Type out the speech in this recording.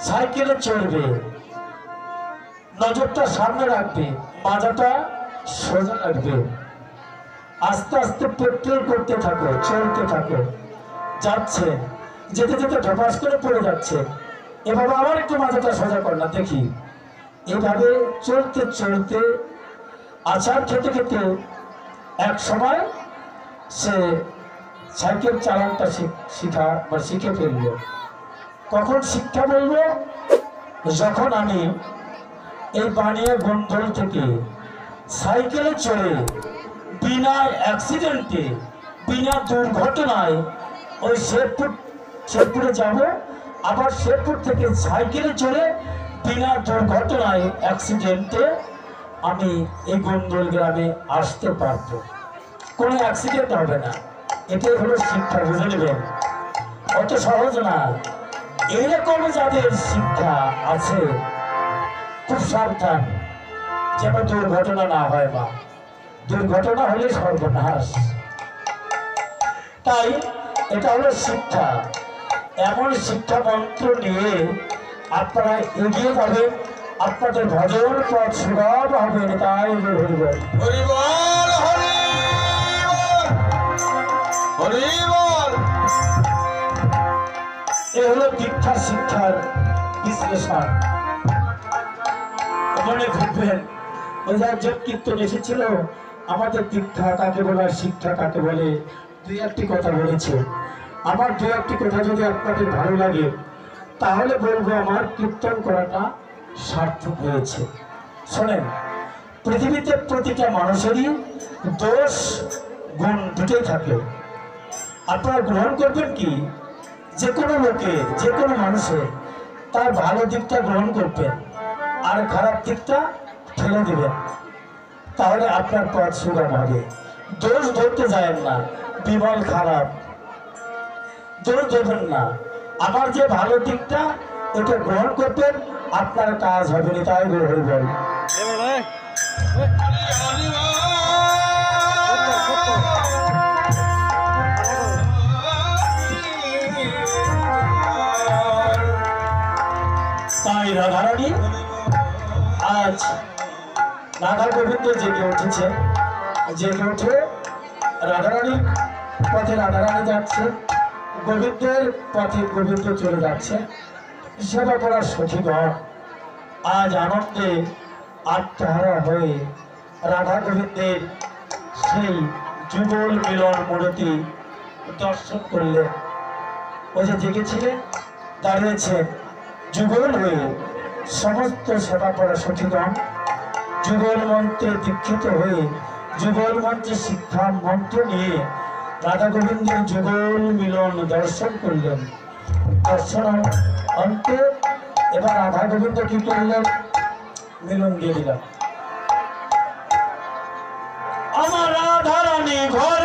সাইকেলে চড়বে, নজরটা সামনে রাখবে, মাজাটা সোজা রাখবে, আস্তে আস্তে পেট্রোল করতে থাকো, চলতে থাকো। যাচ্ছে, যেতে যেতে ধপাস করে পড়ে যাচ্ছে, এভাবে আবার একটু মাজাটা সোজা কর না দেখি। এভাবে চলতে চলতে আচার খেতে খেতে এক সময় সে সাইকেল চালানটা শিখে ফেলল। কখন শিক্ষা বলবো? যখন আমি এই বানিয়া গন্ডল থেকে সাইকেলে চড়ে বিনা অ্যাক্সিডেন্টে, বিনা দুর্ঘটনায় ওই শেরপুরে যাব, আবার শেরপুর থেকে সাইকেলে চড়ে বিনা দুর্ঘটনায় অ্যাক্সিডেন্টে আমি এই গন্ডল গ্রামে আসতে পারবো, কোনো অ্যাক্সিডেন্ট হবে না। এটাই হলো শিক্ষা, বুঝে নেবেন। অত সহজ না। এইরকম যাদের শিক্ষা আছে খুব সাবধান, যেন দুর্ঘটনা না হয়। মা, দুর্ঘটনা হলে সর্বনাশ। তাই এটা হলো শিক্ষা। এমন শিক্ষা মন্ত্র নিয়ে আপনারা এগিয়ে যাবেন, আপনাদের ভজন পথ সুগম হবে। তাই হরিবল হরিবল হরিবল। এ হলো দীক্ষা শিক্ষার বিশ্লেষণ। মনে ঘুরবেন, ওই একজন কীর্তন এসেছিল, আমাদের দীক্ষা কাকে বলে, শিক্ষা কাকে বলে, দুই একটি কথা বলেছে। আমার দু একটি কথা যদি আপনাদের ভালো লাগে তাহলে বলবো আমার কীর্তন করাটা সার্থক হয়েছে। শোনেন, পৃথিবীতে প্রতিটা মানুষেরই দোষ গুণ দুটোই থাকে। আপনারা গ্রহণ করবেন কি? যে কোনো লোকের, যে কোনো মানুষের তার ভালো দিকটা গ্রহণ করবেন আর খারাপ দিকটা ফেলে দিবেন, তাহলে আপনার পথ সুগম হবে। দোষ ধরতে যায় না, বিমল খারাপ দোষ ধরবেন না। আমার যে ভালো দিকটা এটা গ্রহণ করবেন, আপনার কাজ হবে না। তাই গ্রহণ বল। তাই রাধারানী আজ রাধা গোবিন্দ জেগে উঠেছে, জেগে উঠে রাধারানীর পথে রাধারানী যাচ্ছে, গোবিন্দের পথে গোবিন্দ চলে যাচ্ছে। সেবা করার সখীগণ আজ আনন্দে আত্মহারা হয়ে রাধা গোবিন্দের সেই যুগল মিলন মূর্তি দর্শন করলেন। ওই যে জেগেছিলেন, দাঁড়িয়েছেন যুগল হয়ে। সমস্ত সেবা করা সখীগণ যুগল মন্ত্রে দীক্ষিত হয়ে যুগল মন্ত্রে শিক্ষা মন্ত্র নিয়ে রাধা গোবিন্দের যুগল মিলন দর্শন করলেন। দর্শন অন্তে এবার রাধা গোবিন্দ কি করলেন? মিলন দিয়ে দিলেন। আমার রাধা রানী ঘর